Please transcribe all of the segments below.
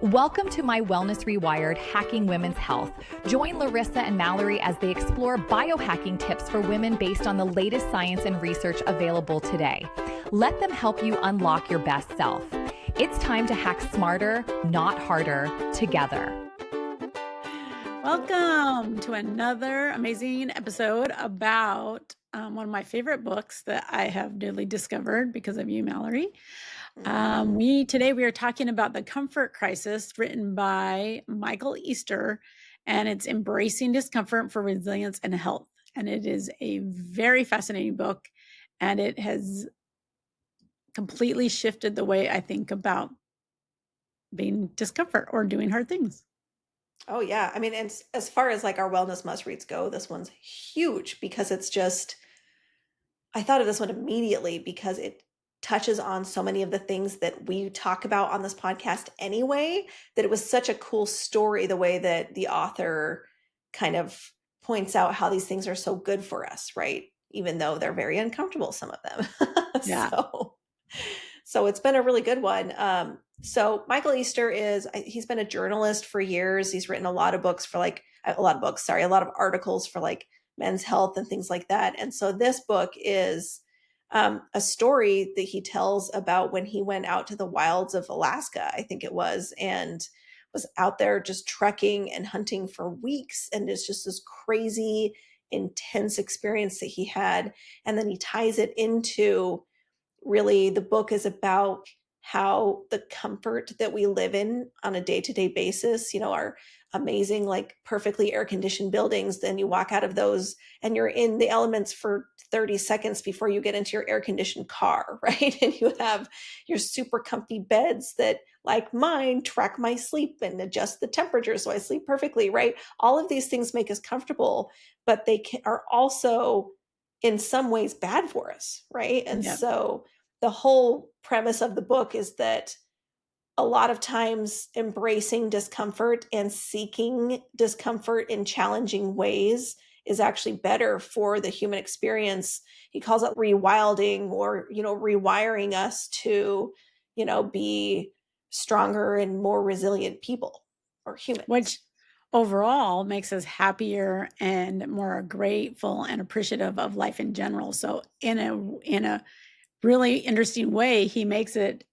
Welcome to my Wellness Rewired, Hacking Women's Health. Join Larissa and Malerie as they explore biohacking tips for women based on the latest science and research available today. Let them help you unlock your best self. It's time to hack smarter, not harder, together. Welcome to another amazing episode about one of my favorite books that I have newly discovered because of you, Malerie. Today we are talking about The Comfort Crisis, written by Michael Easter, and it's Embracing Discomfort for Resilience and Health. And it is a very fascinating book, and it has completely shifted the way I think about being discomfort or doing hard things. Oh yeah. I mean, and as far as like our wellness must reads go, this one's huge because it's just, I thought of this one immediately because it touches on so many of the things that we talk about on this podcast anyway, that it was such a cool story, the way that the author kind of points out how these things are so good for us, right? Even though they're very uncomfortable, some of them. Yeah. So it's been a really good one. So Michael Easter he's been a journalist for years. He's written a lot of articles for like Men's Health and things like that. And so this book is a story that he tells about when he went out to the wilds of Alaska, I think it was, and was out there just trekking and hunting for weeks. And it's just this crazy, intense experience that he had. And then he ties it into, really, the book is about how the comfort that we live in on a day-to-day basis, our amazing, like perfectly air-conditioned buildings, then you walk out of those and you're in the elements for 30 seconds before you get into your air-conditioned car, right? And you have your super comfy beds that, like mine, track my sleep and adjust the temperature so I sleep perfectly, right? All of these things make us comfortable, but they are also in some ways bad for us, right? And so the whole premise of the book is that a lot of times embracing discomfort and seeking discomfort in challenging ways is actually better for the human experience. He calls it rewilding, or, rewiring us to, be stronger and more resilient people or humans. Which overall makes us happier and more grateful and appreciative of life in general. So in a really interesting way, he makes it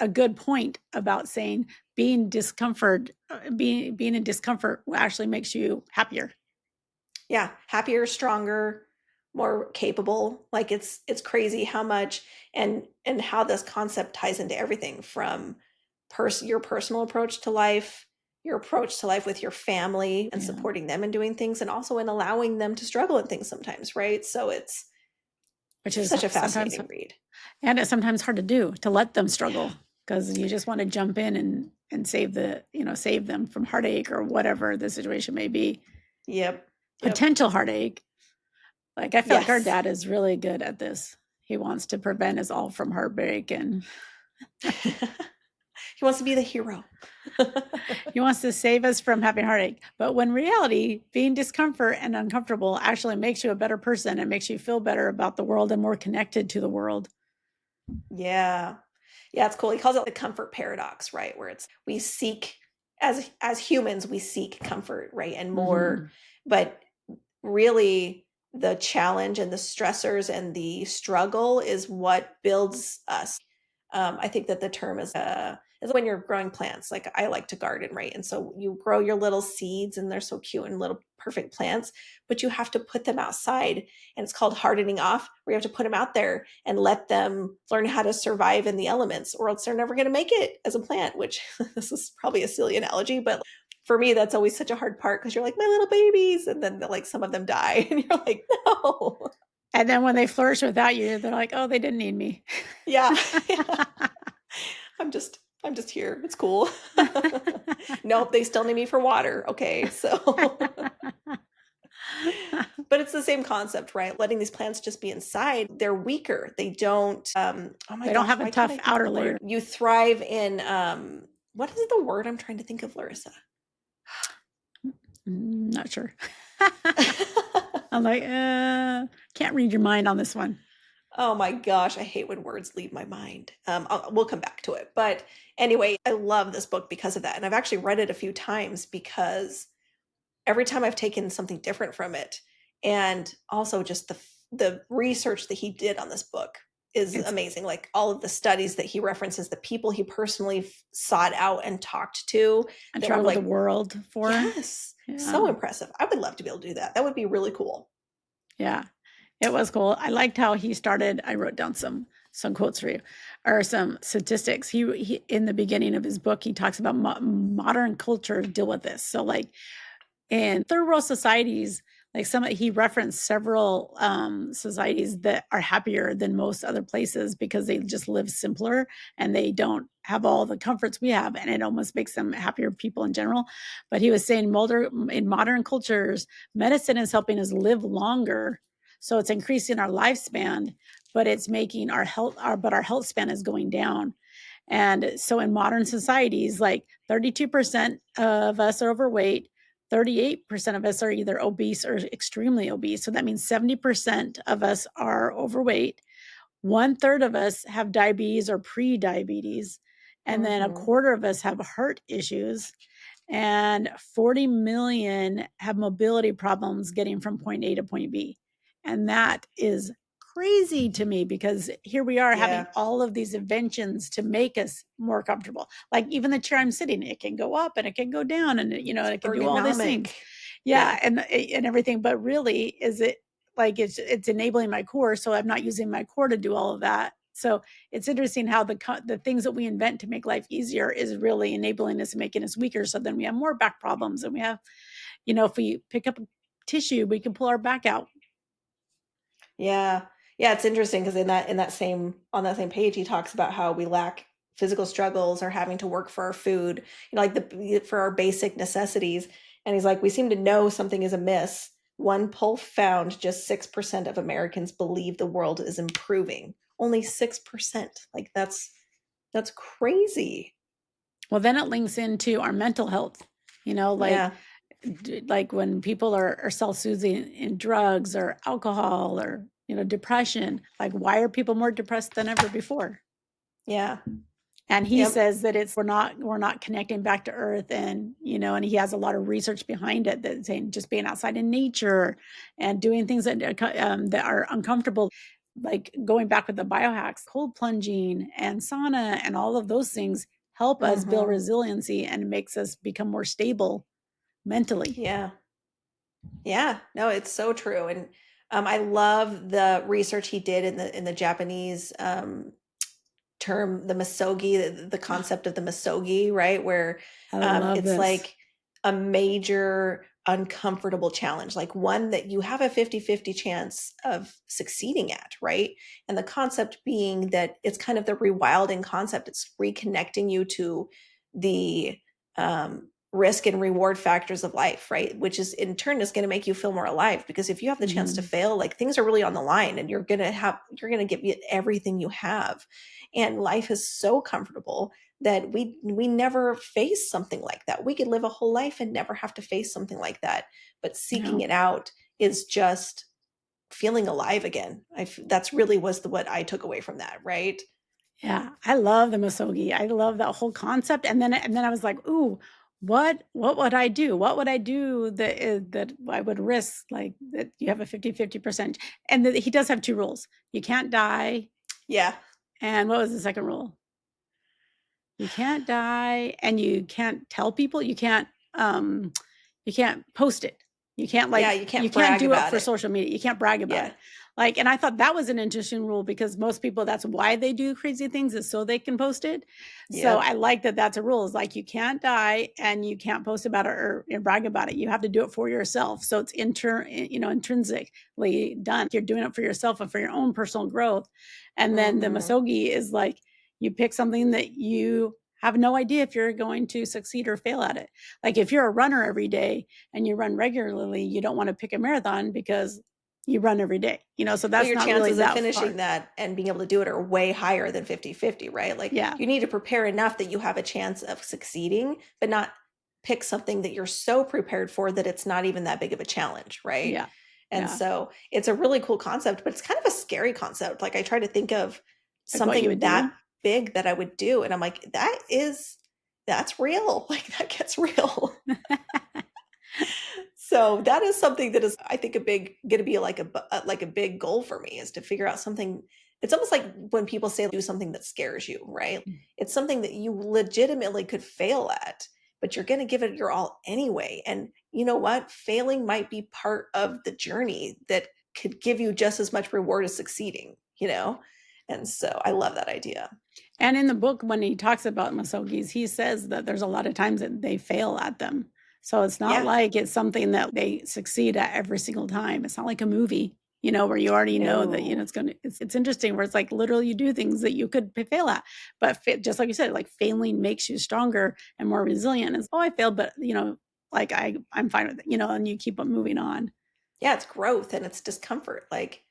a good point about saying being in discomfort actually makes you happier. Yeah, happier, stronger, more capable. Like it's crazy how much and how this concept ties into everything from your personal approach to life, your approach to life with your family and supporting them and doing things, and also in allowing them to struggle in things sometimes, right? So which is such a fascinating read. And it's sometimes hard to do, to let them struggle, because you just want to jump in and save them from heartache or whatever the situation may be. Yep. Potential heartache. Like I feel like our dad is really good at this. He wants to prevent us all from heartbreak, and he wants to be the hero. He wants to save us from having heartache. But when reality, being discomfort and uncomfortable actually makes you a better person and makes you feel better about the world and more connected to the world. Yeah. Yeah, it's cool. He calls it the comfort paradox, right? Where we seek, as humans, we seek comfort, right? And more, but really the challenge and the stressors and the struggle is what builds us. I think that the term is when you're growing plants. Like I like to garden, right? And so you grow your little seeds and they're so cute and little perfect plants, but you have to put them outside, and it's called hardening off, where you have to put them out there and let them learn how to survive in the elements, or else they're never going to make it as a plant, which this is probably a silly analogy, but for me, that's always such a hard part, because you're like, my little babies. And then like some of them die and you're like, no. And then when they flourish without you, they're like, oh, they didn't need me. Yeah. I'm just here. It's cool. Nope. They still need me for water. Okay. So, but it's the same concept, right? Letting these plants just be inside. They're weaker. They don't, they don't have a tough outer layer. You thrive in, what is the word I'm trying to think of, Larissa? Not sure. I'm like, can't read your mind on this one. Oh my gosh, I hate when words leave my mind. We'll come back to it. But anyway, I love this book because of that. And I've actually read it a few times because every time I've taken something different from it, and also just the research that he did on this book is It's amazing. Like all of the studies that he references, the people he personally sought out and talked to I that were traveled the like, world for. yes, Yeah. so impressive. I would love to be able to do that. That would be really cool. Yeah. It was cool. I liked how he started. I wrote down some quotes for you, or some statistics. He in the beginning of his book, he talks about modern culture deal with this. So like in third world societies, like he referenced several societies that are happier than most other places because they just live simpler and they don't have all the comforts we have, and it almost makes them happier people in general. But he was saying in modern cultures, medicine is helping us live longer, so it's increasing our lifespan, but it's making our health span is going down. And so in modern societies, like 32% of us are overweight, 38% of us are either obese or extremely obese. So that means 70% of us are overweight. One third of us have diabetes or pre-diabetes. And then a Mm-hmm. quarter of us have heart issues. And 40 million have mobility problems getting from point A to point B. And that is crazy to me because here we are having Yeah. all of these inventions to make us more comfortable. Like even the chair I'm sitting in, it can go up and it can go down, and It's it can do all these ergonomic. things. Yeah. Yeah, and everything. But really, is it like it's enabling my core, so I'm not using my core to do all of that. So it's interesting how the things that we invent to make life easier is really enabling us and making us weaker. So then we have more back problems, and we have, if we pick up tissue, we can pull our back out. Yeah. Yeah, it's interesting because in that same on that same page he talks about how we lack physical struggles or having to work for our food, like the for our basic necessities. And he's like, we seem to know something is amiss. One poll found just 6% of Americans believe the world is improving. Only 6%. Like that's crazy. Well, then it links into our mental health. Like Yeah. like when people are self-soothing in drugs or alcohol or depression. Like, why are people more depressed than ever before? Yeah. And he Yep. says that we're not connecting back to earth, and and he has a lot of research behind it that saying just being outside in nature and doing things that are uncomfortable, like going back with the biohacks, cold plunging and sauna and all of those things help us build Mm-hmm. resiliency and makes us become more stable mentally. Yeah. Yeah, no, it's so true. And I love the research he did in the Japanese term, the Misogi, the concept of the Misogi, right? Where I love it's this. like a major uncomfortable challenge, like one that you have a 50-50 chance of succeeding at, right? And the concept being that it's kind of the rewilding concept. It's reconnecting you to the risk and reward factors of life, right? Which is in turn is going to make you feel more alive, because if you have the chance to Mhm. fail, like things are really on the line and you're going to give it everything you have. And life is so comfortable that we never face something like that. We could live a whole life and never have to face something like that. But Yeah. seeking it out is just feeling alive again. That's really was what I took away from that, right? Yeah, I love the Misogi. I love that whole concept. And then I was like, ooh, what would I do? What would I do that I would risk, like that you have a 50-50%. And he does have two rules. You can't die. Yeah. And what was the second rule? You can't die, and you can't tell people. You can't post it. You can't Yeah, like you you can't can't brag do it about for it. social media. You can't brag about Yeah. it. Like, and I thought that was an interesting rule because most people, that's why they do crazy things, is so they can post it. So Yep. I like that that's a rule. Is like you can't die and you can't post about it or brag about it. You have to do it for yourself. So it's intrinsically done. You're doing it for yourself and for your own personal growth. And then the Mm-hmm. Misogi is like you pick something that you have no idea if you're going to succeed or fail at it. Like if you're a runner every day and you run regularly, you don't want to pick a marathon because you run every day, so But that's your not really chances of that finishing far. that and being able to do it are way higher than 50-50, right? Like Yeah. you need to prepare enough that you have a chance of succeeding, but not pick something that you're so prepared for that it's not even that big of a challenge, right? Yeah. And Yeah. so it's a really cool concept, but it's kind of a scary concept. Like I try to think of Like what you something would do. that big that I would do. And I'm like, that's real. Like that gets real. So that is something that is, I think, going to be like a big goal for me is to figure out something. It's almost like when people say do something that scares you, right? It's something that you legitimately could fail at, but you're going to give it your all anyway. And you know what? Failing might be part of the journey that could give you just as much reward as succeeding, you know? And so I love that idea. And in the book, when he talks about Misogis, he says that there's a lot of times that they fail at them. So it's not Yeah. like it's something that they succeed at every single time. It's not like a movie, you know, where you already know that, you know, No. it's interesting where it's like literally you do things that you could fail at. But just like you said, like failing makes you stronger and more resilient. It's, oh, I failed, but, you know, like I'm fine with it, you know, and you keep on moving on. Yeah, it's growth and it's discomfort. Like,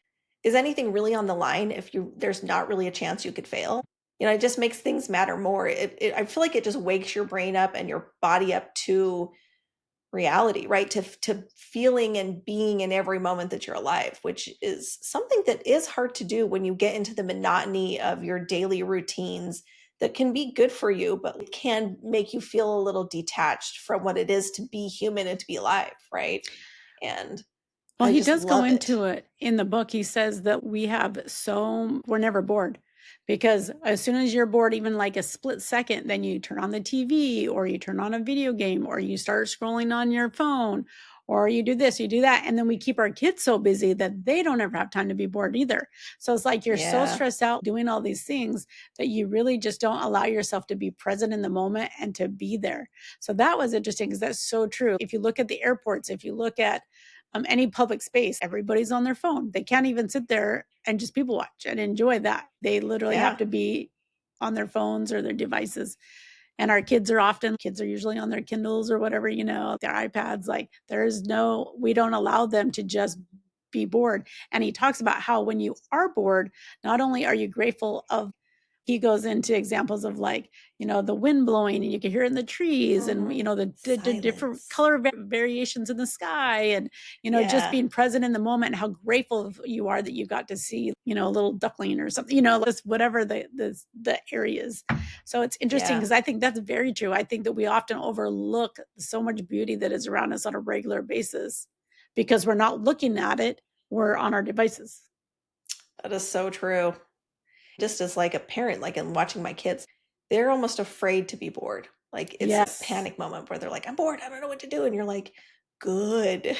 is anything really on the line if there's not really a chance you could fail? You know, it just makes things matter more. I feel like it just wakes your brain up and your body up to reality, right? To feeling and being in every moment that you're alive, which is something that is hard to do when you get into the monotony of your daily routines that can be good for you, but it can make you feel a little detached from what it is to be human and to be alive, right? And Well, I he just does go love it. into it in the book. He says that we're never bored because as soon as you're bored, even like a split second, then you turn on the TV or you turn on a video game or you start scrolling on your phone or you do this, you do that. And then we keep our kids so busy that they don't ever have time to be bored either. So it's like you're so Yeah. stressed out doing all these things that you really just don't allow yourself to be present in the moment and to be there. So that was interesting because that's so true. If you look at the airports, if you look at any public space, everybody's on their phone. They can't even sit there and just people watch and enjoy that. They literally have Yeah. to be on their phones or their devices. And kids are usually on their Kindles or whatever, you know, their iPads. Like we don't allow them to just be bored. And he talks about how when you are bored, not only are you grateful of he goes into examples of like, you know, the wind blowing and you can hear it in the trees and, you know, the different Silence. color variations in the sky and, you know, just Yeah. being present in the moment and how grateful you are that you got to see, you know, a little duckling or something, you know, just whatever the areas. So it's interesting Yeah. because I think that's very true. I think that we often overlook so much beauty that is around us on a regular basis because we're not looking at it. We're on our devices. That is so true. Just as like a parent, like in watching my kids, they're almost afraid to be bored. Like it's a Yes. panic moment where they're like, I'm bored, I don't know what to do. And you're like, good.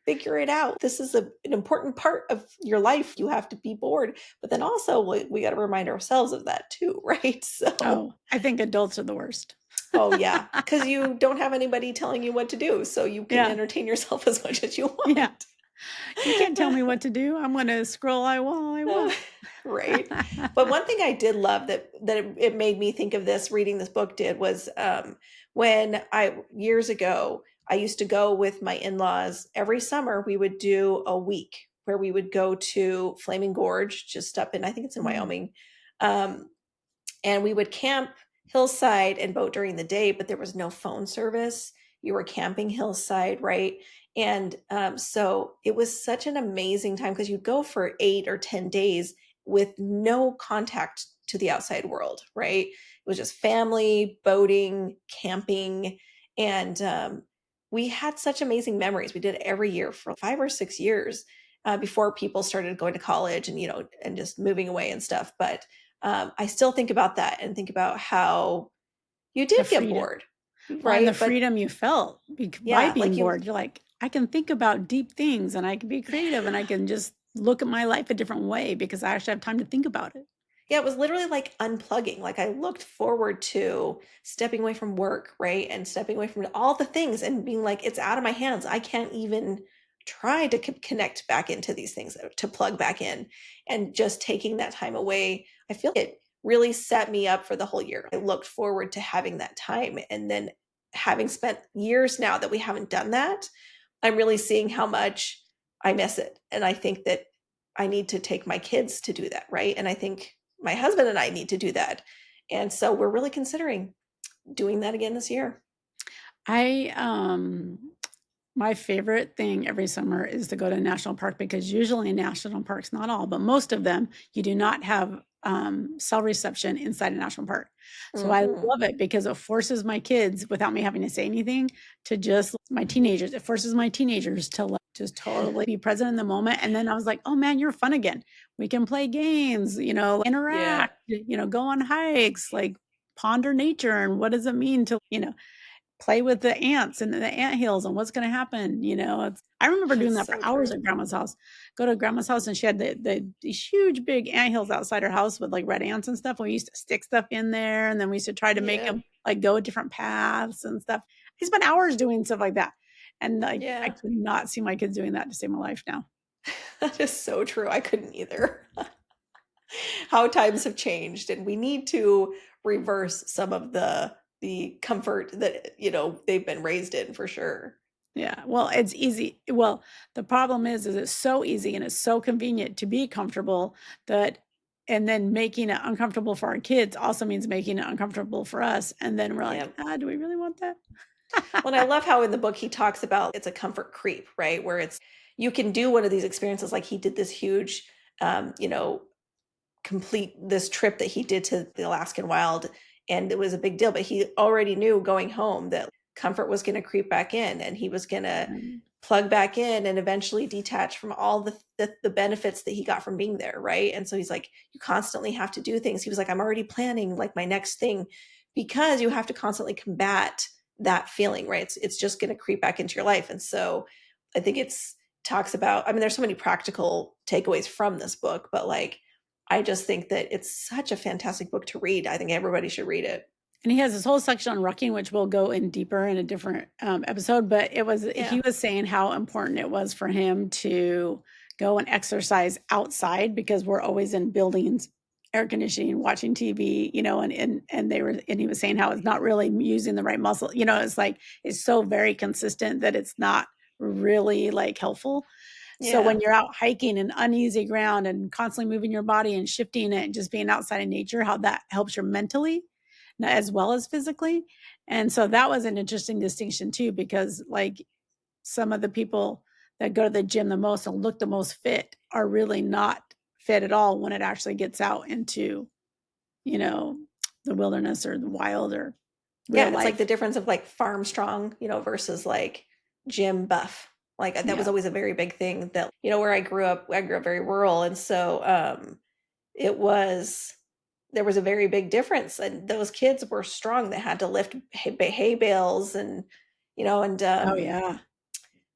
Figure it out. This is an important part of your life. You have to be bored. But then also we got to remind ourselves of that too, right? So, Oh, I think adults are the worst. oh yeah, because you don't have anybody telling you what to do. So you can Yeah. entertain yourself as much as you Yeah. want. You can't tell me what to do. I'm going to scroll I want. Right. But one thing I did love that it made me think of this reading this book did was when I years ago I used to go with my in-laws every summer. We would do a week where we would go to Flaming Gorge, just up in I think it's in Mm. Wyoming, um, and we would camp hillside and boat during the day, but there was no phone service. You were camping hillside, right? And so it was such an amazing time because you'd go for 8 or 10 days with no contact to the outside world, right? It was just family, boating, camping, and we had such amazing memories. We did it every year for 5 or 6 years before people started going to college and and just moving away and stuff. But I still think about that and think about how you The did get freedom. bored, Well, and the right? But freedom you felt by yeah, being like you, bored. You're like, I can think about deep things and I can be creative and I yeah. can just look at my life a different way because I actually have time to think about it. Yeah, it was literally like unplugging. Like I looked forward to stepping away from work, right? And stepping away from all the things and being like, it's out of my hands. I can't even try to connect back into these things, to plug back in. And just taking that time away, I feel it really set me up for the whole year. I looked forward to having that time. And then having spent years now that we haven't done that, I'm really seeing how much I miss it. And I think that I need to take my kids to do that, right? And I think my husband and I need to do that. And so we're really considering doing that again this year. I My favorite thing every summer is to go to a national park because usually in national parks, not all, but most of them, you do not have cell reception inside a national park. So I Hmm. love it because it forces my kids, without me having to say anything, to just my teenagers. It forces my teenagers to like, just totally be present in the moment. And then I was like, oh man, you're fun again. We can play games, Yeah. interact, go on hikes, like ponder nature and what does it mean to, play with the ants and the ant hills and what's going to happen. I remember doing That's that for so hours true. at grandma's house. Go to grandma's house and she had these huge big ant hills outside her house with like red ants and stuff. We used to stick stuff in there and then we used to try to make Yeah. them like go different paths and stuff. I spent hours doing stuff like that. And like I Yeah. could not see my kids doing that to save my life now. That is so true. I couldn't either. How times have changed, and we need to reverse some of the comfort that, they've been raised in for sure. Yeah, well, it's easy. Well, the problem is it's so easy and it's so convenient to be comfortable that and then making it uncomfortable for our kids also means making it uncomfortable for us. And then we're like, Yep. do we really want that? Well, and I love how in the book he talks about it's a comfort creep, right? Where it's you can do one of these experiences like he did this huge you know, complete this trip that he did to the Alaskan wild, and it was a big deal, but he already knew going home that comfort was going to creep back in and he was going to Um, plug back in and eventually detach from all the benefits that he got from being there, right? And so he's like, you constantly have to do things. He was like, I'm already planning like my next thing, because you have to constantly combat that feeling, right? It's just going to creep back into your life. And so I think it's talks about, I mean, there's so many practical takeaways from this book, but like I just think that it's such a fantastic book to read. I think everybody should read it. And he has this whole section on rucking, which we'll go in deeper in a different episode. But he Yeah. was saying how important it was for him to go and exercise outside because we're always in buildings, air conditioning, watching TV, and he was saying how it's not really using the right muscle. It's like it's so very consistent that it's not really like helpful. So Yeah. when you're out hiking in uneasy ground and constantly moving your body and shifting it and just being outside in nature, how that helps you mentally as well as physically. And so that was an interesting distinction too, because like some of the people that go to the gym the most and look the most fit are really not fit at all when it actually gets out into, you know, the wilderness or the wild or real Yeah. It's like life. the difference of like farm strong, versus like gym buff. Like that was Yeah. always a very big thing that, where I grew up very rural. And so it was, there was a very big difference. And those kids were strong that had to lift hay bales and, and Oh yeah.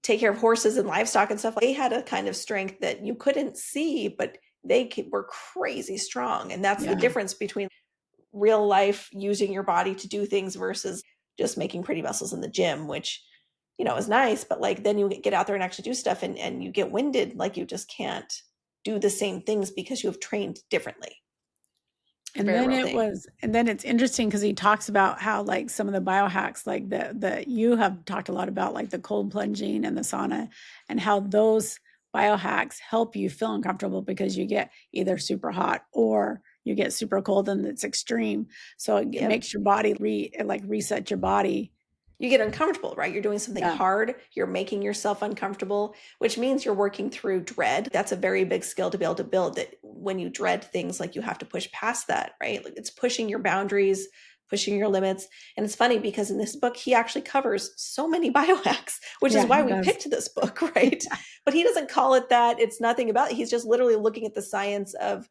take care of horses and livestock and stuff. They had a kind of strength that you couldn't see, but were crazy strong. And that's the Yeah. difference between real life using your body to do things versus just making pretty muscles in the gym, which, is nice. But like then you get out there and actually do stuff and you get winded. Like you just can't do the same things because you have trained differently. It's a very real thing. And then it's interesting because he talks about how like some of the biohacks, like the you have talked a lot about, like the cold plunging and the sauna, and how those biohacks help you feel uncomfortable because you get either super hot or you get super cold and it's extreme. So it Yep. makes your body reset your body. You get uncomfortable, right? You're doing something Yeah. hard, you're making yourself uncomfortable, which means you're working through dread. That's a very big skill to be able to build, that when you dread things, like you have to push past that, right? Like it's pushing your boundaries, pushing your limits. And it's funny because in this book, he actually covers so many biohacks, which is Yeah, why he we does. picked this book, right? But he doesn't call it that. It's nothing about it. He's just literally looking at the science of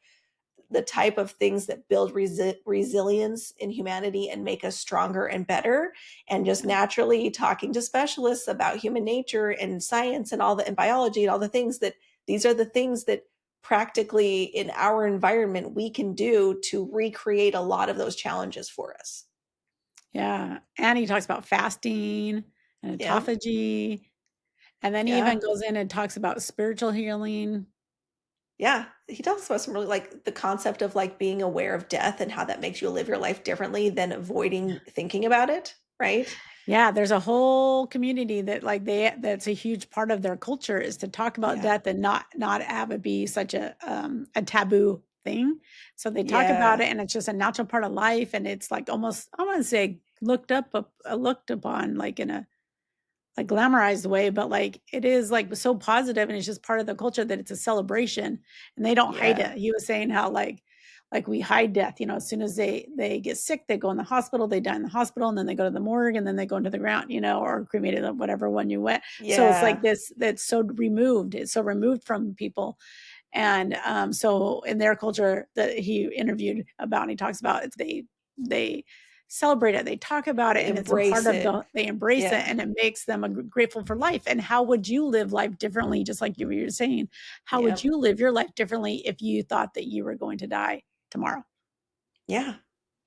the type of things that build resilience in humanity and make us stronger and better, and just Yeah. naturally talking to specialists about human nature and science and all the and biology and all the things that these are the things that practically in our environment we can do to recreate a lot of those challenges for us. Yeah. And he talks about fasting and Yeah. autophagy. And then he even Yeah. goes in and talks about spiritual healing. Yeah, he talks about some really like the concept of like being aware of death and how that makes you live your life differently than avoiding thinking about it, right? Yeah, there's a whole community that that's a huge part of their culture is to talk about Yeah. death and not have it be such a taboo thing. So they talk about Yeah. it and it's just a natural part of life and it's like almost I want to say looked upon like in like glamorized way, but like it is like so positive and it's just part of the culture that it's a celebration and they don't hide Yeah. it. He was saying how like we hide death, as soon as they get sick, they go in the hospital, they die in the hospital, and then they go to the morgue and then they go into the ground, or cremated, whatever one you went. So it's like Yeah. this, that's so removed. It's so removed from people. And so in their culture that he interviewed about, and he talks about it, they celebrate it, they talk about it, They and it's a part embrace of it. they embrace it, Yeah. and it makes them grateful for life. And how would you live life differently? Just like you were saying, how would Yep. you live your life differently if you thought that you were going to die tomorrow? Yeah.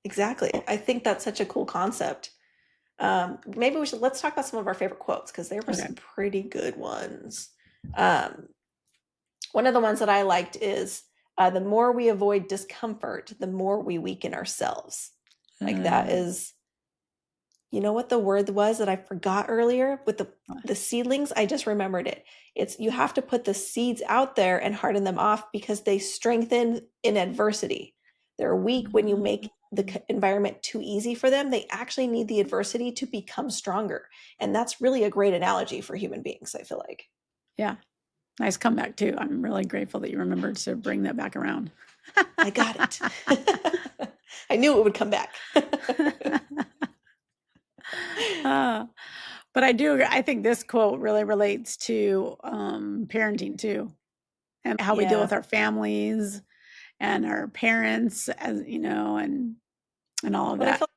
Exactly. I think that's such a cool concept. Maybe let's talk about some of our favorite quotes because there were Okay. some pretty good ones. Um, one of the ones that I liked is the more we avoid discomfort, the more we weaken ourselves. Like that is, you know what the word was that I forgot earlier with the seedlings? I just remembered it. It's you have to put the seeds out there and harden them off because they strengthen in adversity. They're weak when you make the environment too easy for them. They actually need the adversity to become stronger. And that's really a great analogy for human beings, I feel like. Yeah. Nice comeback too. I'm really grateful that you remembered to bring that back around. I got it. I knew it would come back. Uh, but I think this quote really relates to parenting too, and how we deal Yeah. with our families and our parents, and all of Well, I that. feel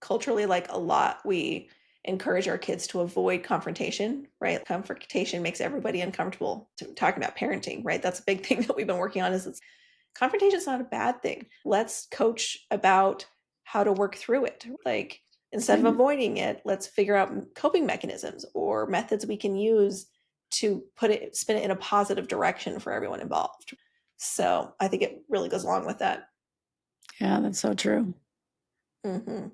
culturally, like a lot, we encourage our kids to avoid confrontation, right? Confrontation makes everybody uncomfortable. Talking about parenting, right? That's a big thing that we've been working on is confrontation is not a bad thing. Let's coach about how to work through it. Like instead of And avoiding it, let's figure out coping mechanisms or methods we can use to spin it in a positive direction for everyone involved. So I think it really goes along with that. yeah, that's so true. Hmm.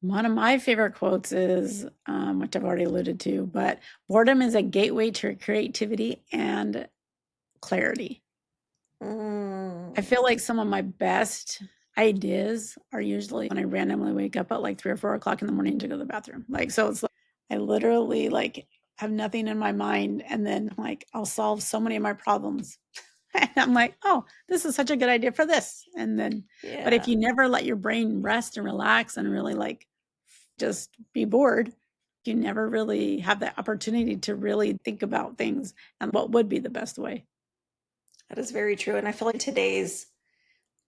One of my favorite quotes is, which I've already alluded to, but boredom is a gateway to creativity and clarity. I feel like some of my best ideas are usually when I randomly wake up at like 3 or 4 o'clock in the morning to go to the bathroom. Like, so it's like I literally like have nothing in my mind, and then like I'll solve so many of my problems. And I'm like, oh, this is such a good idea for this. And then, but if Yeah. you never let your brain rest and relax and really like just be bored, you never really have the opportunity to really think about things and what would be the best way. That is very true. And I feel like today's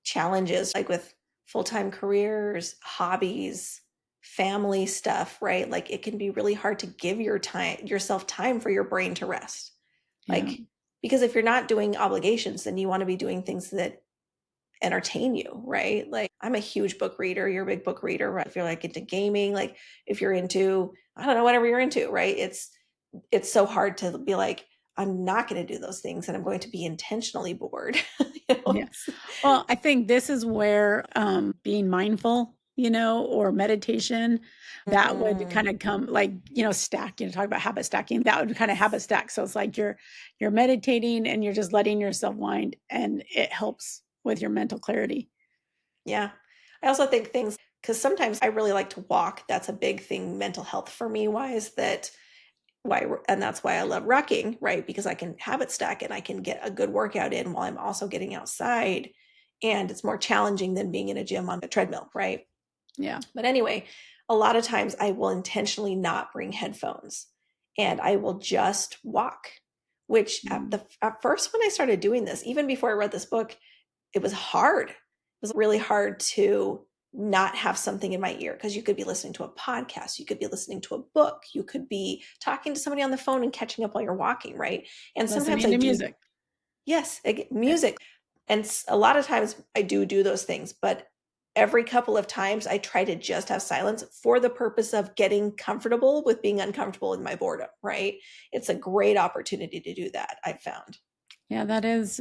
challenges, like with full time careers, hobbies, family stuff, right? Like it can be really hard to give yourself time for your brain to rest. Yeah. Like, because if you're not doing obligations, then you want to be doing things that entertain you, right? Like I'm a huge book reader. You're a big book reader, right? If you're like into gaming, like if you're into, I don't know, whatever you're into, right? It's so hard to be like, I'm not going to do those things and I'm going to be intentionally bored. you know? Yeah. Well, I think this is where being mindful, or meditation, that would Mm, kind of come like, stack, talk about habit stacking, that would kind of habit stack. So it's like you're meditating and you're just letting yourself wind, and it helps with your mental clarity. yeah. I also think things, because sometimes I really like to walk. That's a big thing, mental health for me wise, and that's why I love rucking, right? Because I can habit stack and I can get a good workout in while I'm also getting outside. And it's more challenging than being in a gym on the treadmill, right? Yeah. But anyway, a lot of times I will intentionally not bring headphones and I will just walk, which at first when I started doing this, even before I read this book, it was hard. It was really hard to not have something in my ear because you could be listening to a podcast, you could be listening to a book, you could be talking to somebody on the phone and catching up while you're walking, right? And sometimes Listening I to do, music. yes, Yeah. music. And a lot of times I do those things, but every couple of times I try to just have silence for the purpose of getting comfortable with being uncomfortable in my boredom, right? It's a great opportunity to do that, I've found. Yeah, that is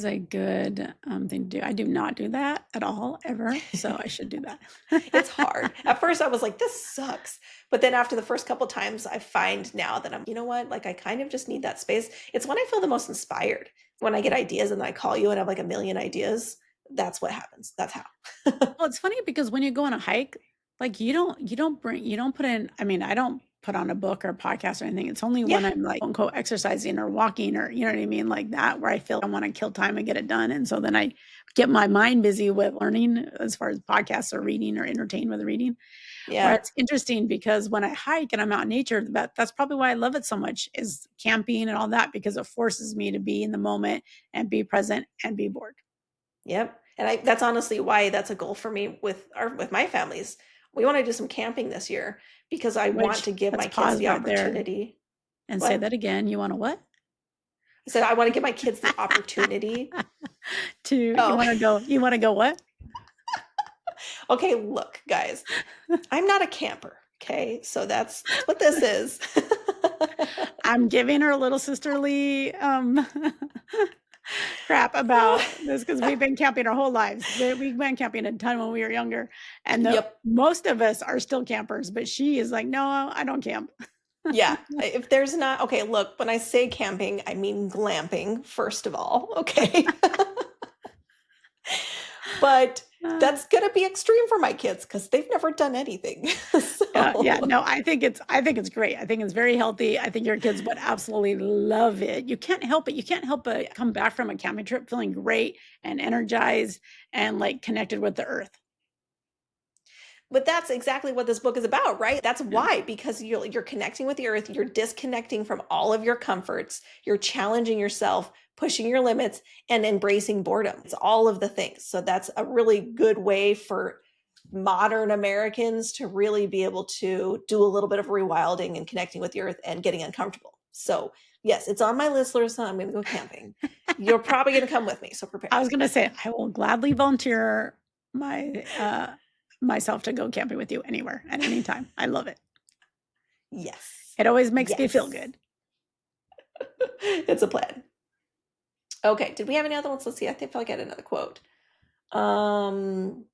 a good thing to do. I do not do that at all ever, so I should do It's that. hard. At first I was like, this sucks. But then after the first couple times, I find now that you know what? Like I kind of just need that space. It's when I feel the most inspired. When I get ideas and then I call you and I have like a million ideas. That's what happens. That's how. Well, it's funny because when you go on a hike, like you don't put in, I mean, I don't put on a book or a podcast or anything. It's only when I'm like, quote unquote, exercising or walking or, you know what I mean? Like that, where I feel I want to kill time and get it done. And so then I get my mind busy with learning as far as podcasts or reading or entertain with reading. Yeah. Where it's interesting because when I hike and I'm out in nature, that's probably why I love it so much, is camping and all that, because it forces me to be in the moment and be present and be bored. Yep. And that's honestly why that's a goal for me with my families. We want to do some camping this year because I want to give my kids the opportunity. And say that again. You want to what? I said I want to give my kids the opportunity you want to go what? Okay, look, guys. I'm not a camper. Okay. So that's what this is. I'm giving her a little sisterly crap about this because we've been camping our whole lives. We've been camping a ton when we were younger, and most of us are still campers, but she is like, no, I don't camp. Yeah. If there's not, okay, look, when I say camping, I mean glamping, first of all. Okay. But that's going to be extreme for my kids because they've never done anything. No, I think it's great. I think it's very healthy. I think your kids would absolutely love it. You can't help it. You can't help but come back from a camping trip feeling great and energized and like connected with the earth. But that's exactly what this book is about, right? That's why, because you're connecting with the earth, you're disconnecting from all of your comforts, you're challenging yourself, pushing your limits, and embracing boredom. It's all of the things. So that's a really good way for modern Americans to really be able to do a little bit of rewilding and connecting with the earth and getting uncomfortable. So yes, it's on my list, Larissa. I'm going to go camping. You're probably going to come with me, so prepare. I was going to say, I will gladly volunteer myself to go camping with you anywhere at any time. I love it. Yes. It always makes me feel good. It's a plan. Okay. Did we have any other ones? Let's see. I feel like I had another quote. Oh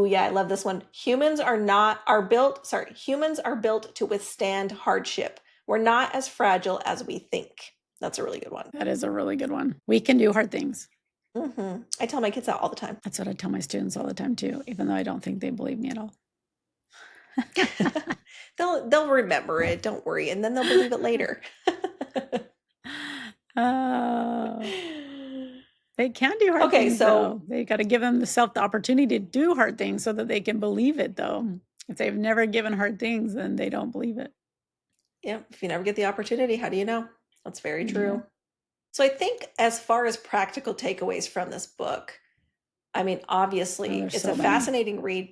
yeah, I love this one. Humans are built to withstand hardship. We're not as fragile as we think. That's a really good one. That is a really good one. We can do hard things. Mm-hmm. I tell my kids that all the time. That's what I tell my students all the time too, even though I don't think they believe me at all. They'll remember it, don't worry, and then they'll believe it later. They can do hard things. So they got to give them the opportunity to do hard things so that they can believe it. Though, if they've never given hard things, then they don't believe it. Yeah, if you never get the opportunity, how do you know? That's very true. So I think as far as practical takeaways from this book, I mean, obviously, it's a fascinating read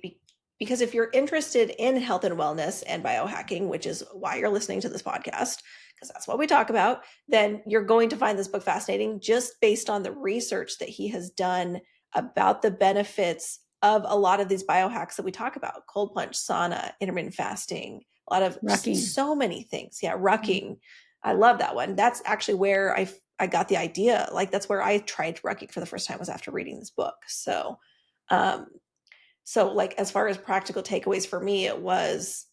because if you're interested in health and wellness and biohacking, which is why you're listening to this podcast, because that's what we talk about, then you're going to find this book fascinating just based on the research that he has done about the benefits of a lot of these biohacks that we talk about: cold plunge, sauna, intermittent fasting, a lot of so many things. Yeah, rucking. I love that one. That's actually where I got the idea. Like that's where I tried rucking for the first time, was after reading this book. So like as far as practical takeaways for me, it was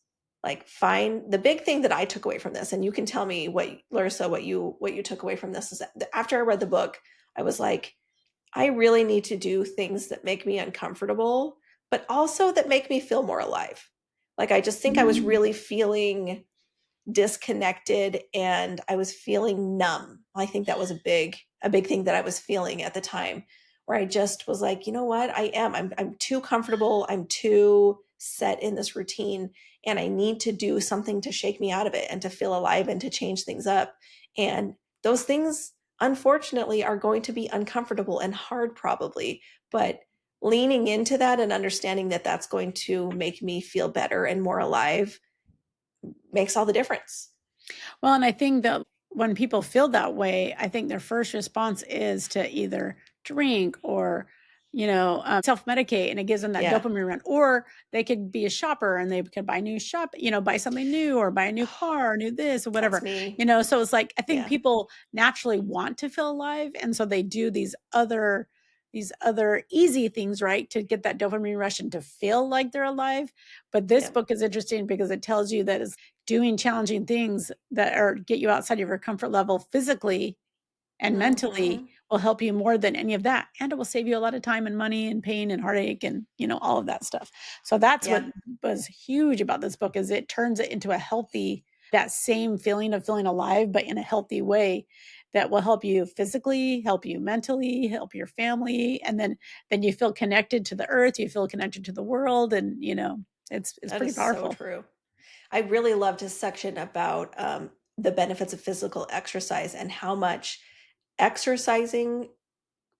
like find the big thing that I took away from this. And you can tell me Larissa, what you took away from this is that after I read the book, I was like, I really need to do things that make me uncomfortable, but also that make me feel more alive. Like, I just think I was really feeling disconnected and I was feeling numb. I think that was a big thing that I was feeling at the time, where I just was like, you know what, I'm too comfortable. I'm too set in this routine, and I need to do something to shake me out of it and to feel alive and to change things up. And those things, unfortunately, are going to be uncomfortable and hard probably, but leaning into that and understanding that that's going to make me feel better and more alive makes all the difference. Well, and I think that when people feel that way, I think their first response is to either drink or, self-medicate, and it gives them that dopamine run. Or they could be a shopper and they could buy buy something new, or buy a new car, or new this or whatever. So it's like, I think people naturally want to feel alive. And so they do these other easy things, right, to get that dopamine rush and to feel like they're alive. But this book is interesting because it tells you that is doing challenging things that get you outside of your comfort level physically and mentally will help you more than any of that. And it will save you a lot of time and money and pain and heartache and, all of that stuff. So that's what was huge about this book, is it turns it into a healthy, that same feeling of feeling alive, but in a healthy way that will help you physically, help you mentally, help your family. And then you feel connected to the earth, you feel connected to the world. And, it's That pretty is so powerful. true. I really loved his section about the benefits of physical exercise and how much exercising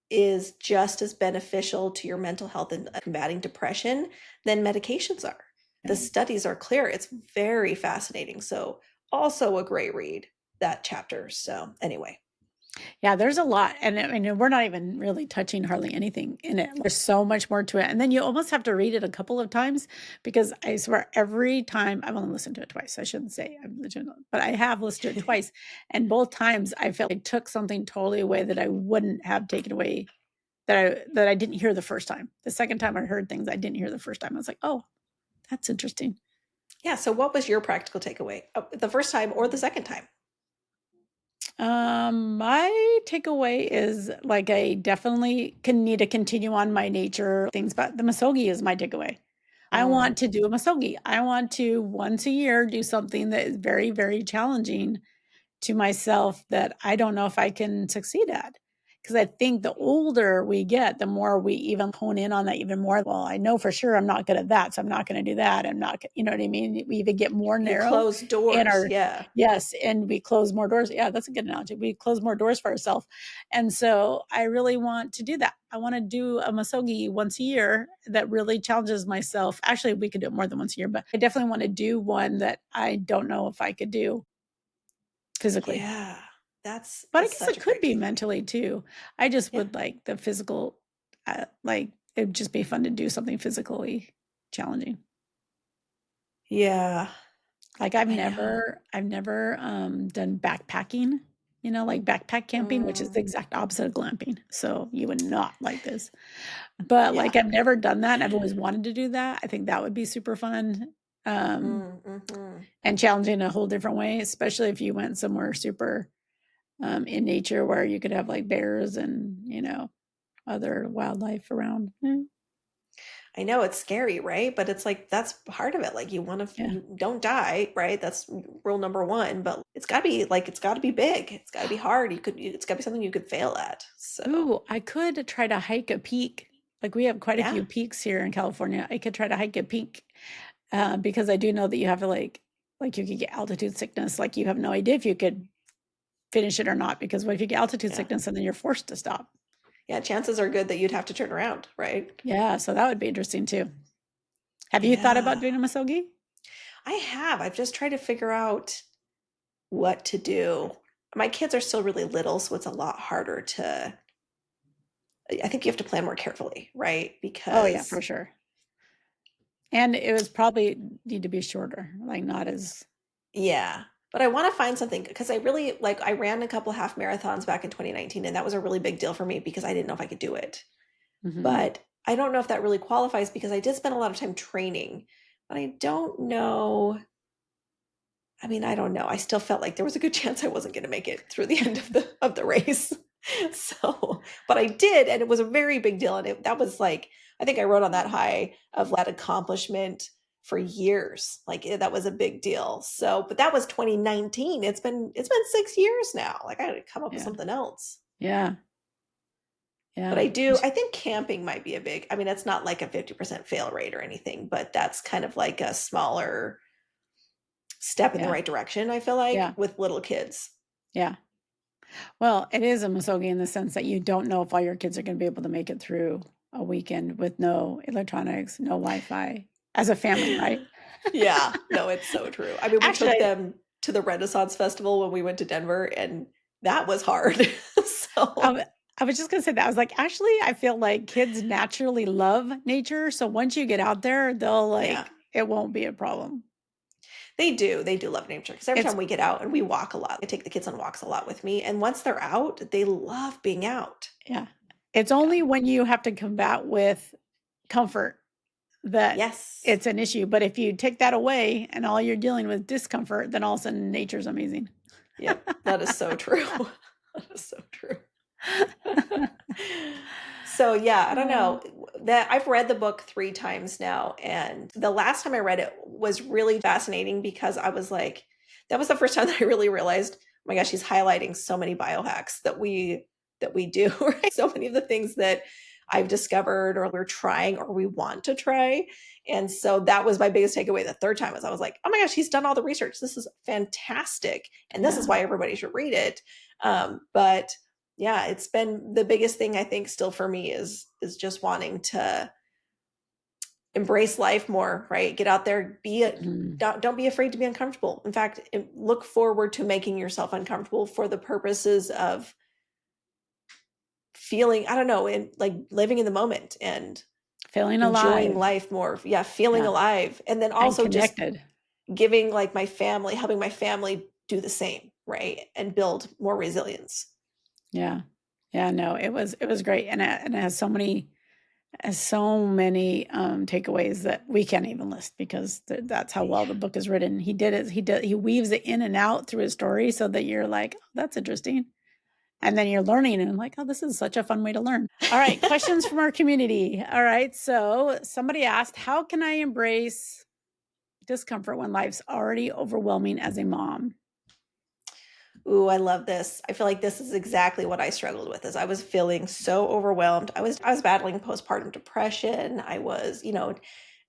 is just as beneficial to your mental health and combating depression than medications are. The studies are clear. It's very fascinating. So also a great read, that chapter. So anyway. Yeah, there's a lot. And I mean, we're not even really touching hardly anything in it. There's so much more to it. And then you almost have to read it a couple of times, because I swear every time, I've only listened to it twice. I shouldn't say I've listened to it, but I have listened to it twice. And both times I felt I took something totally away that I wouldn't have taken away, that I didn't hear the first time. The second time I heard things I didn't hear the first time. I was like, oh, that's interesting. Yeah. So what was your practical takeaway the first time or the second time? My takeaway is like, I definitely need to continue on my nature things, but the Misogi is my takeaway. I want to do a Misogi. I want to once a year do something that is very, very challenging to myself that I don't know if I can succeed at. Because I think the older we get, the more we even hone in on that even more. Well, I know for sure I'm not good at that, so I'm not going to do that. I'm not, you know what I mean? We even get more You narrow close in doors. our, Yeah. yes, and we close more doors. Yeah, that's a good analogy. We close more doors for ourselves. And so I really want to do that. I want to do a Misogi once a year that really challenges myself. Actually, we could do it more than once a year, but I definitely want to do one that I don't know if I could do physically. Yeah. That's But I guess such it a could great be takeaway. mentally too. I just Yeah. would like the physical, like it'd just be fun to do something physically challenging. Yeah. Like I've never done backpacking, like backpack camping, which is the exact opposite of glamping. So you would not like this. But like Yeah. I've never done that. I've always wanted to do that. I think that would be super fun. And challenging in a whole different way, especially if you went somewhere super in nature where you could have like bears and, other wildlife around. I know it's scary, right? But it's like that's part of it. Like you don't die, right? That's rule number one. But it's got to be big. It's got to be hard. It's got to be something you could fail at. So Ooh, I could try to hike a peak. Like we have quite a yeah, few peaks here in California. I could try to hike a peak because I do know that you have to like you could get altitude sickness. Like you have no idea if you could finish it or not, because what if you get altitude sickness and then you're forced to stop? yeah. Chances are good that you'd have to turn around, right? Yeah, so that would be interesting too. Have you thought about Yeah, doing a Misogi? I have. I've just tried to figure out what to do. My kids are still really little, so it's a lot harder to. I think you have to plan more carefully, right? Oh yeah, for Because sure. And it was probably need to be shorter, like not as. yeah, but I want to find something because I really I ran a couple half marathons back in 2019, and that was a really big deal for me because I didn't know if I could do it. Mhm. But I don't know if that really qualifies because I did spend a lot of time training, but I don't know. I mean, I don't know. I still felt like there was a good chance I wasn't going to make it through the end of the race. So, but I did, and it was a very big deal. And that was like, I think I wrote on that high of that accomplishment for years. That was a big deal. So, but that was 2019. It's been 6 years now. Like I had to come up with Yeah. something else. Yeah. But Yeah. I think camping might be I mean, it's not like a 50% fail rate or anything, but that's kind of like a smaller step in the Yeah. right direction, I feel like, Yeah. with little kids. Yeah. Well, it is a Misogi in the sense that you don't know if all your kids are going to be able to make it through a weekend with no electronics, no Wi-Fi as a family, right? Yeah, no, it's so true. I mean, we took Actually, them to the Renaissance Festival when we went to Denver, and that was hard. So, I was just going to say that. I was like, actually, I feel like kids naturally love nature. So once you get out there, they'll yeah, it won't be a problem. they do. They do love nature because every It's, time we get out and we walk a lot, I take the kids on walks a lot with me. And once they're out, they love being out. yeah. It's Yeah. only when you have to combat with comfort that Yes. it's an issue. But if you take that away and all you're dealing with discomfort, then all of a sudden nature's amazing. Yep. That is so true. That is so true. So yeah, I don't know Oh, that I've read the book 3 times now. And the last time I read it was really fascinating because I was like, that was the first time that I really realized, oh my gosh, he's highlighting so many biohacks that we do, right? So many of the things that I've discovered or we're trying or we want to try. And so that was my biggest takeaway the third time was I was like, oh my gosh, he's done all the research. This is fantastic. And this is yeah. why everybody should read it. But yeah, it's been the biggest thing I think still for me is just wanting to embrace life more, right? Get out there, Mhm. don't be afraid to be uncomfortable. In fact, look forward to making yourself uncomfortable for the purposes of feeling, I don't know, and like living in the moment and Feeling enjoying alive. life more. Yeah, feeling Yeah. alive. And then And also just connected. giving like my family, helping my family do the same, right? And build more resilience. Yeah. Yeah, no, it was great. And it has so many takeaways that we can't even list because that's how well the book is written. He weaves it in and out through his story so that you're like, oh, that's interesting. And then you're learning and like, oh, this is such a fun way to learn. All right, questions from our community. All right, so somebody asked, how can I embrace discomfort when life's already overwhelming as a mom? Ooh, I love this. I feel like this is exactly what I struggled with as I was feeling so overwhelmed. I was battling postpartum depression. I was,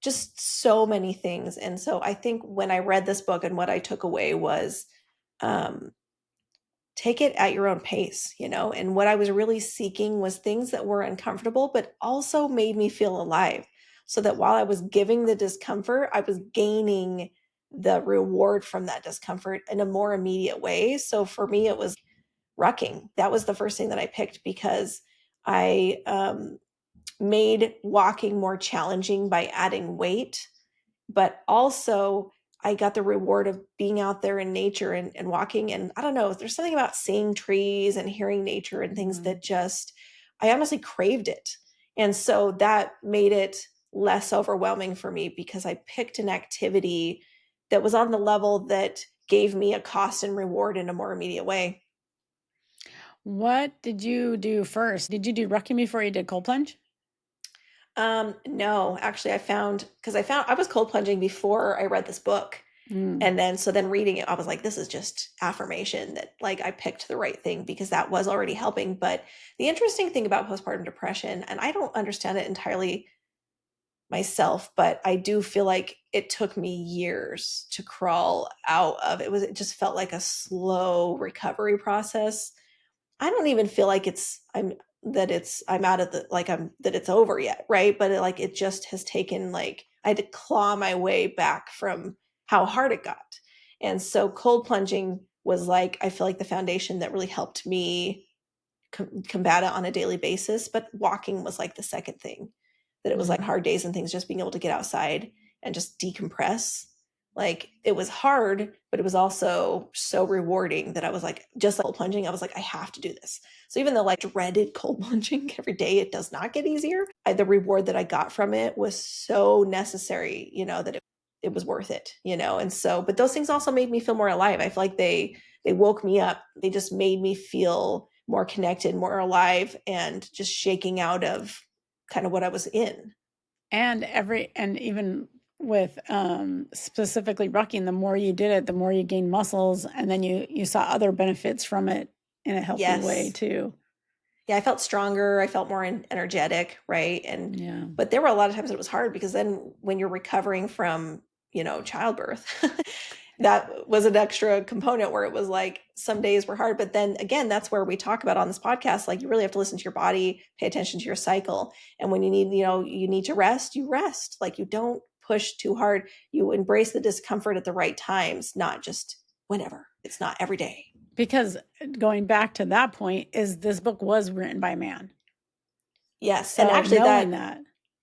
just so many things. And so I think when I read this book and what I took away was um take it at your own pace, and what I was really seeking was things that were uncomfortable but also made me feel alive. So that while I was giving the discomfort, I was gaining the reward from that discomfort in a more immediate way. So for me, it was rucking. That was the first thing that I picked because I made walking more challenging by adding weight, but also I got the reward of being out there in nature and walking. And I don't know, there's something about seeing trees and hearing nature and things Mhm. that just, I honestly craved it. And so that made it less overwhelming for me because I picked an activity that was on the level that gave me a cost and reward in a more immediate way. What did you do first? Did you do rucking before you did cold plunge? No, actually I found I was cold plunging before I read this book. Mm. And then so then reading it, I was like, this is just affirmation that like I picked the right thing because that was already helping. But the interesting thing about postpartum depression, and I don't understand it entirely myself, but I do feel like it took me years to crawl out of it just felt like a slow recovery process. I don't even feel like I'm out of the like I'm that it's over yet, right? But it just has taken like I had to claw my way back from how hard it got. And so cold plunging was like I feel like the foundation that really helped me combat it on a daily basis, but walking was like the second thing. That it was like Mhm. hard days and things just being able to get outside and just decompress. Like it was hard, but it was also so rewarding that I was like, just like cold plunging, I was like, I have to do this. So even though like dreaded cold plunging every day, it does not get easier. The reward that I got from it was so necessary, that it was worth it, And so, but those things also made me feel more alive. I feel like they woke me up. They just made me feel more connected, more alive, and just shaking out of kind of what I was in. And even with specifically rucking, the more you did it, the more you gained muscles, and then you saw other benefits from it in a healthy way Yes. too. Yeah, I felt stronger. I felt more energetic, right? Yeah. But there were a lot of times it was hard because then when you're recovering from, childbirth, that was an extra component where it was like some days were hard. But then again, that's where we talk about on this podcast, like you really have to listen to your body, pay attention to your cycle. And when you need to rest, you rest. Like you don't push too hard. You embrace the discomfort at the right times, not just whenever. It's not every day. Because going back to that point is this book was written by a man. Yes. And So actually knowing that,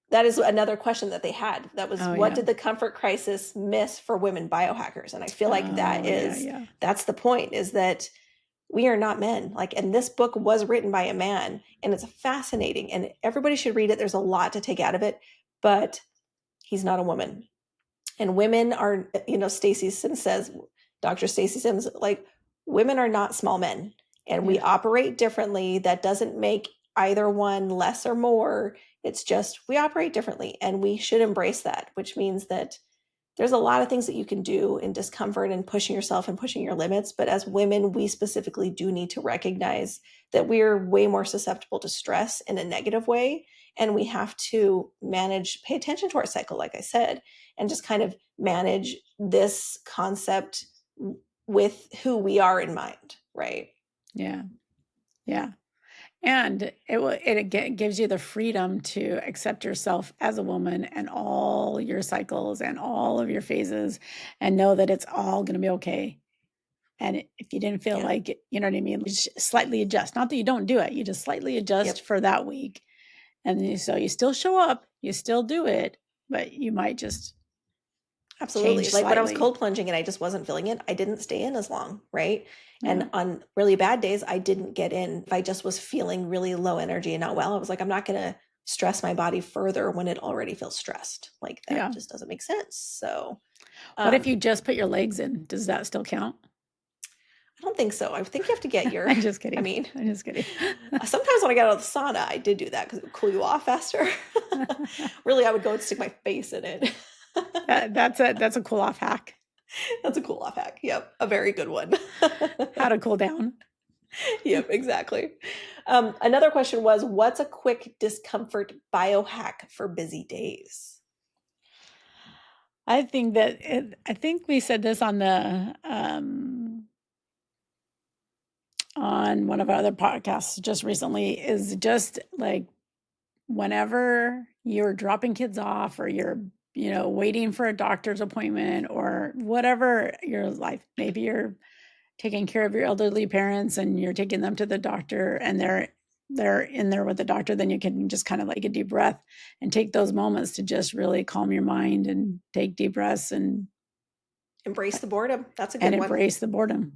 that is another question that they had. That was oh what yeah. did the comfort crisis miss for women biohackers? And I feel like Oh yeah, yeah. that's the point is that we are not men. Like, and this book was written by a man and it's fascinating and everybody should read it. There's a lot to take out of it, but he's not a woman. And women are, Stacey Sims says, Dr. Stacey Sims, like women are not small men. and we operate differently. That doesn't make either one less or more. It's just we operate differently, and we should embrace that, which means that there's a lot of things that you can do in discomfort and pushing yourself and pushing your limits. But as women, we specifically do need to recognize that we're way more susceptible to stress in a negative way. And we have to pay attention to our cycle, like I said, and just kind of manage this concept with who we are in mind, right? Yeah. Yeah. And it gives you the freedom to accept yourself as a woman and all your cycles and all of your phases, and know that it's all going to be okay. And if you didn't feel like it, you know what I mean? Just slightly adjust. Not that you don't do it. You just slightly adjust for that week. And so you still show up, you still do it, but you might just absolutely change like slightly. when I was cold plunging and I just wasn't feeling it, I didn't stay in as long, right? And on really bad days, I didn't get in. If I just was feeling really low energy and not well, I was like, I'm not going to stress my body further when it already feels stressed. Like that just doesn't make sense. So what if you just put your legs in? Does that still count? I don't think so. I think you have to get your I'm just kidding. I'm just kidding. Sometimes when I got out of the sauna, I did do that because it would cool you off faster. Really, I would go and stick my face in it. That's a cool off hack. That's a cool off hack. Yep. A very good one. How to cool down. Yep, exactly. Another question was, what's a quick discomfort biohack for busy days? I think we said this on the on one of our other podcasts just recently, is just like whenever you're dropping kids off or you're waiting for a doctor's appointment or whatever your life, maybe you're taking care of your elderly parents and you're taking them to the doctor and they're in there with the doctor, then you can just kind of like a deep breath and take those moments to just really calm your mind and take deep breaths and embrace the boredom. That's a good one. And embrace the boredom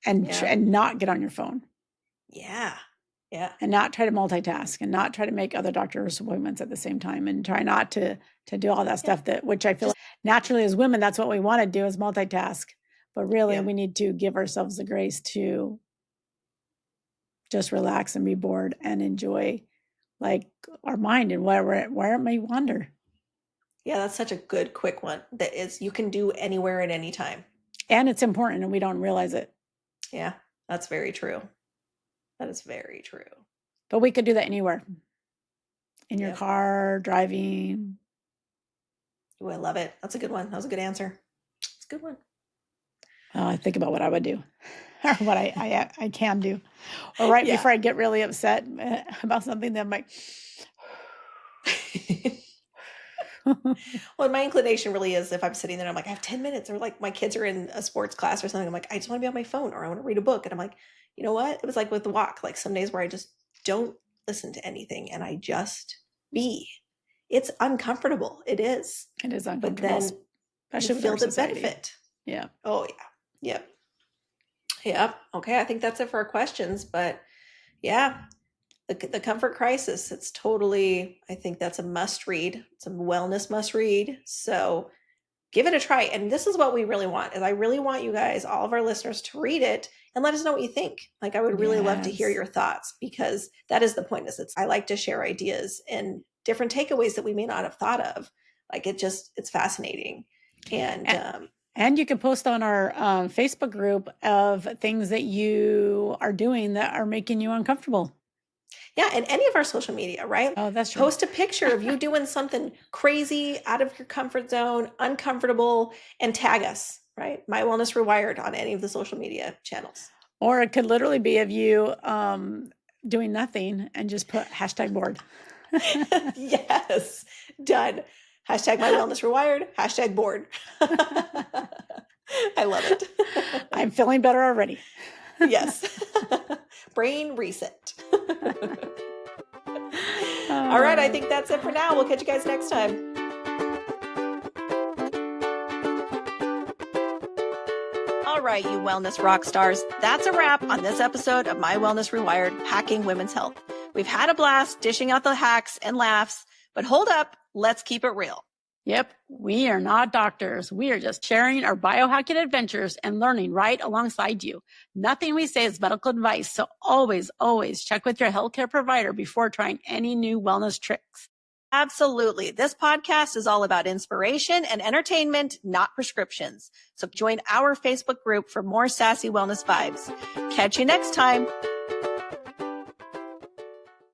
and not get on your phone. Yeah. Yeah. And not try to multitask and not try to make other doctor's appointments at the same time, and try not to do all that stuff which I feel like naturally as women, that's what we want to do, is multitask. But really we need to give ourselves the grace to just relax and be bored and enjoy like our mind and where it may wander. Yeah, that's such a good quick one that is you can do anywhere at any time. And it's important and we don't realize it. Yeah, that's very true. That is very true. But we could do that anywhere. In your car, driving. Oh, I love it. That's a good one. That was a good answer. It's a good one. I think about what I would do or what I can do. Or before I get really upset about something, that might... Well, my inclination really is if I'm sitting there, I'm like, I have 10 minutes, or like my kids are in a sports class or something. I'm like, I just want to be on my phone, or I want to read a book. And I'm like, you know what? It was like with the walk, like some days where I just don't listen to anything and I just be. It's uncomfortable. It is. It is uncomfortable. But then you feel the benefit. Yeah. Oh, yeah. Yep. Yep. Okay. I think that's it for our questions. But yeah, the comfort crisis, it's totally, I think that's a must read. It's a wellness must read. So give it a try. And this is what we really want, is I really want you guys, all of our listeners, to read it and let us know what you think. Like, I would really love to hear your thoughts, because that is the point. I like to share ideas and different takeaways that we may not have thought of. Like it's fascinating. And you can post on our Facebook group of things that you are doing that are making you uncomfortable. Yeah, and any of our social media, right? Oh, that's true. Post a picture of you doing something crazy, out of your comfort zone, uncomfortable, and tag us, right? My Wellness Rewired on any of the social media channels. Or it could literally be of you doing nothing and just put #bored. Yes, done. #My Wellness Rewired, #bored. I love it. I'm feeling better already. Yes. Brain reset. All right, I think that's it for now. We'll catch you guys next time. All right, you wellness rock stars. That's a wrap on this episode of My Wellness Rewired, Hacking Women's Health. We've had a blast dishing out the hacks and laughs, but hold up, let's keep it real. Yep, we are not doctors. We are just sharing our biohacking adventures and learning right alongside you. Nothing we say is medical advice, so always, always check with your healthcare provider before trying any new wellness tricks. Absolutely. This podcast is all about inspiration and entertainment, not prescriptions. So join our Facebook group for more sassy wellness vibes. Catch you next time.